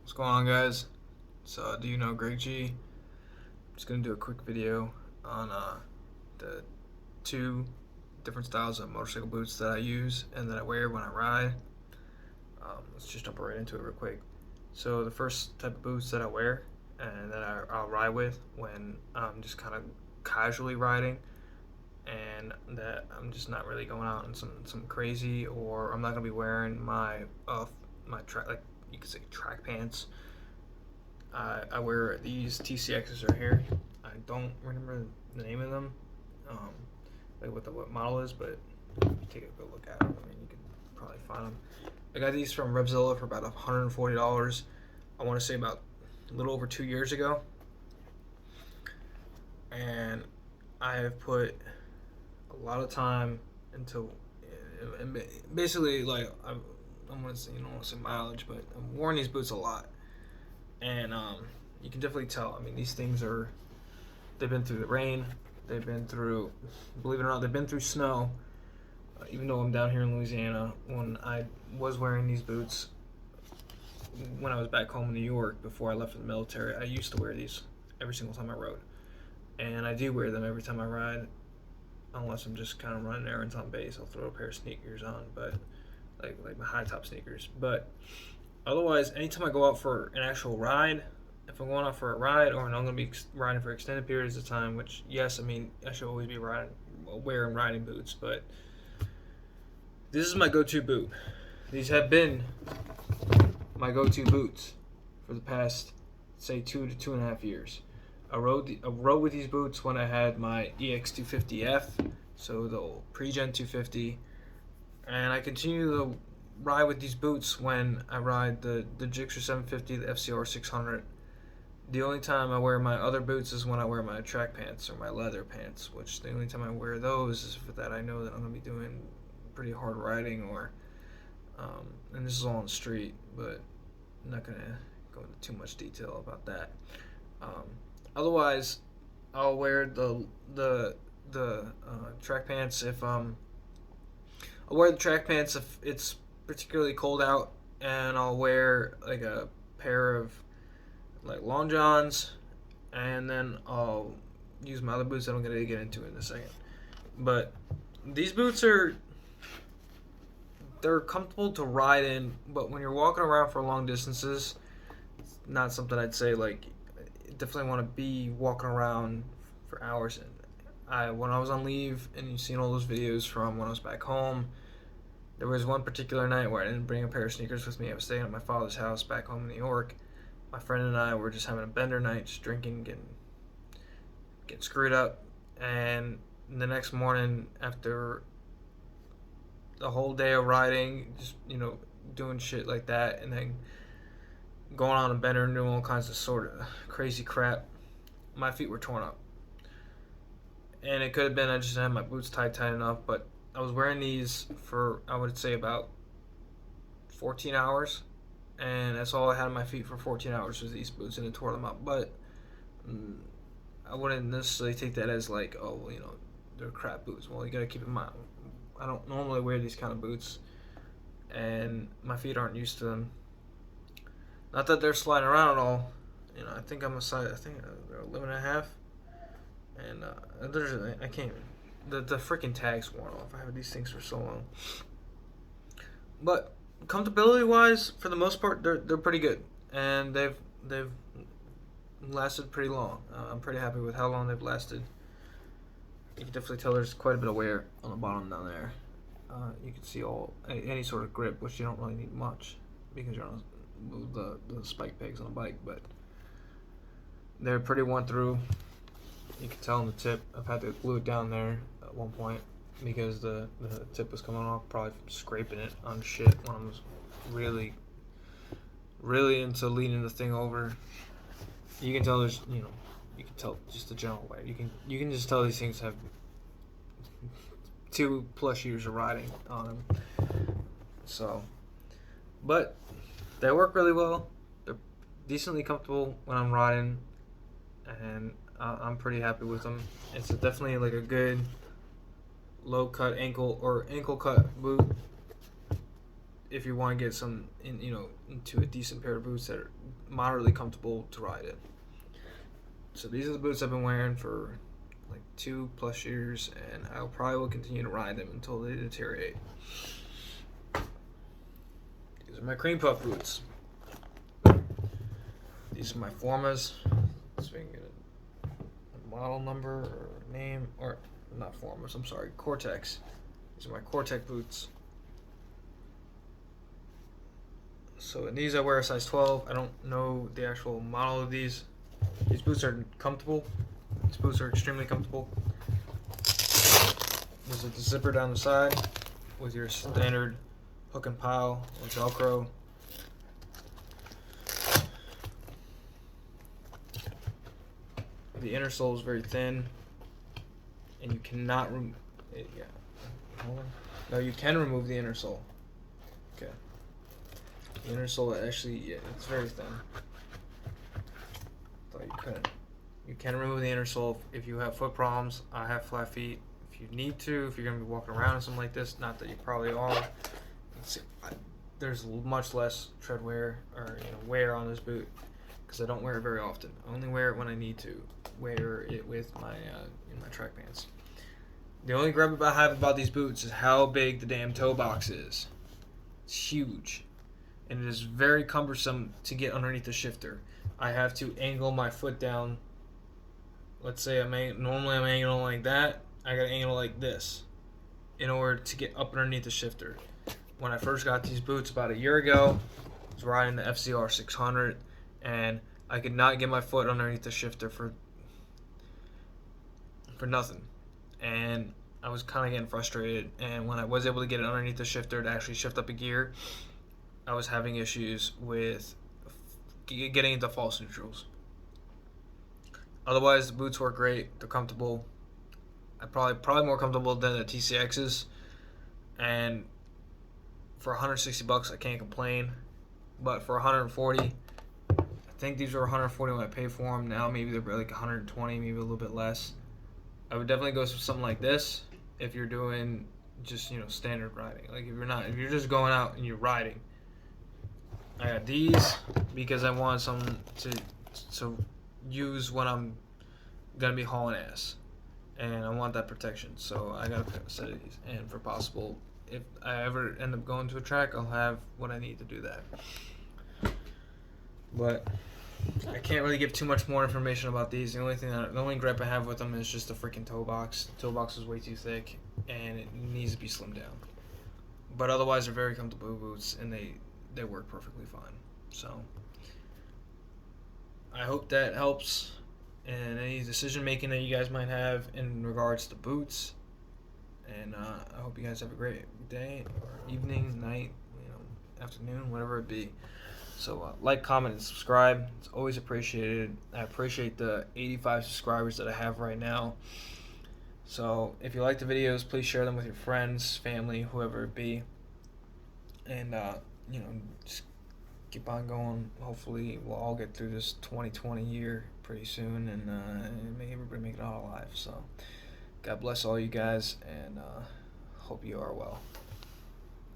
What's going on, guys? So, do you know Greg G? I'm just gonna do a quick video on the two different styles of motorcycle boots that I use and that I wear when I ride. Let's just jump right into it real quick. So, the first type of boots that I wear and that I'll ride with when I'm just kind of casually riding and that I'm just not really going out in some crazy, or I'm not gonna be wearing my track, like you could say, track pants. I wear these TCXs right here. I don't remember the name of them, um, like what model is, but if you take a good look at them, I mean, you can probably find them. I got these from Revzilla for about $140. I want to say about a little over 2 years ago, and I have put a lot of time into, and basically, like I'm gonna say, you don't want to say mileage, but I've worn these boots a lot, and you can definitely tell. I mean, these things they've been through the rain, they've been through, believe it or not, they've been through snow. Even though I'm down here in Louisiana, when I was wearing these boots, when I was back home in New York before I left for the military, I used to wear these every single time I rode, and I do wear them every time I ride, unless I'm just kind of running errands on base. I'll throw a pair of sneakers on, but like my high top sneakers. But otherwise, anytime I go out for an actual ride, if I'm going out for a ride or I'm going to be riding for extended periods of time, which, yes, I mean, I should always be wearing riding boots, but this is my go-to boot. These have been my go-to boots for the past, say, 2 to 2.5 years. I rode with these boots when I had my EX250F, so the old pre-gen 250, and I continue to ride with these boots when I ride the Gixxer 750, the FCR 600. The only time I wear my other boots is when I wear my track pants or my leather pants, which the only time I wear those is for that I know that I'm going to be doing pretty hard riding, or and this is all on the street, but I'm not going to go into too much detail about that. Otherwise, I'll wear the track pants if I'll wear the track pants if it's particularly cold out, and I'll wear like a pair of like long johns, and then I'll use my other boots that I'm gonna get into in a second. But these boots they're comfortable to ride in, but when you're walking around for long distances, it's not something I'd say like definitely want to be walking around for hours. When I was on leave, and you've seen all those videos from when I was back home, there was one particular night where I didn't bring a pair of sneakers with me. I was staying at my father's house back home in New York. My friend and I were just having a bender night, just drinking, getting screwed up. And the next morning, after the whole day of riding, just doing shit like that, and then going on a bender and doing all kinds of sort of crazy crap, my feet were torn up. And it could have been I just had my boots tight enough, but I was wearing these for, I would say, about 14 hours, and that's all I had on my feet for 14 hours was these boots, and it tore them up. But I wouldn't necessarily take that as like, oh, well, they're crap boots. Well, you gotta keep in mind, I don't normally wear these kind of boots, and my feet aren't used to them. Not that they're sliding around at all. I think I'm a size, I think they're 11.5. And I can't even, the freaking tag's worn off. I have these things for so long. But comfortability wise, for the most part, they're pretty good, and they've lasted pretty long. I'm pretty happy with how long they've lasted. You can definitely tell there's quite a bit of wear on the bottom down there. You can see any sort of grip, which you don't really need much because you're on the spike pegs on the bike, but they're pretty worn through. You can tell on the tip. I've had to glue it down there at one point because the tip was coming off, probably from scraping it on shit when I was really into leaning the thing over. You can tell there's, you can tell just the general way. You can just tell these things have 2+ years of riding on them. So, but they work really well. They're decently comfortable when I'm riding, and I'm pretty happy with them. It's definitely like a good low cut ankle cut boot. if you want to get into a decent pair of boots that are moderately comfortable to ride in. So these are the boots I've been wearing for like 2+ years, and I probably will continue to ride them until they deteriorate. These are my cream puff boots. These are my Formas. So we can get a model number or name, or not Formas, I'm sorry, Cortex. These are my Cortex boots. So in these I wear a size 12. I don't know the actual model of these. These boots are comfortable. These boots are extremely comfortable. There's a zipper down the side with your standard hook and pile with Velcro. The inner sole is very thin, and you cannot remove it. Yeah. Hold on. No, you can remove the inner sole. Okay. The inner sole actually, yeah, it's very thin. Thought you couldn't. You can remove the inner sole if you have foot problems. I have flat feet. If you need to, if you're gonna be walking around in something like this, not that you probably are. There's much less tread wear or wear on this boot because I don't wear it very often. I only wear it when I need to wear it with my my track pants. The only gripe I have about these boots is how big the damn toe box is. It's huge, and it is very cumbersome to get underneath the shifter. I have to angle my foot down. Let's say normally I'm angling like that. I gotta angle like this in order to get up underneath the shifter. When I first got these boots about a year ago, I was riding the FCR 600, and I could not get my foot underneath the shifter for nothing. And I was kind of getting frustrated, and when I was able to get it underneath the shifter to actually shift up a gear, I was having issues with getting into false neutrals. Otherwise, the boots work great. They're comfortable. I'm probably more comfortable than the TCXs, and for $160, I can't complain. But for $140, I think these were $140 when I paid for them. Now maybe they're like $120, maybe a little bit less. I would definitely go with something like this if you're doing just standard riding. Like if you're just going out and you're riding. I got these because I want some to use when I'm gonna be hauling ass, and I want that protection. So I got a set of these, and for possible, if I ever end up going to a track, I'll have what I need to do that. But I can't really give too much more information about these. The only gripe I have with them is just the freaking toe box. The toe box is way too thick, and it needs to be slimmed down. But otherwise, they're very comfortable boots, and they work perfectly fine. So I hope that helps in any decision making that you guys might have in regards to boots. And I hope you guys have a great day or evening, night, afternoon, whatever it be. So like, comment, and subscribe. It's always appreciated. I appreciate the 85 subscribers that I have right now. So if you like the videos, please share them with your friends, family, whoever it be. And just keep on going. Hopefully we'll all get through this 2020 year pretty soon, and make everybody make it out alive. So God bless all you guys, and hope you are well.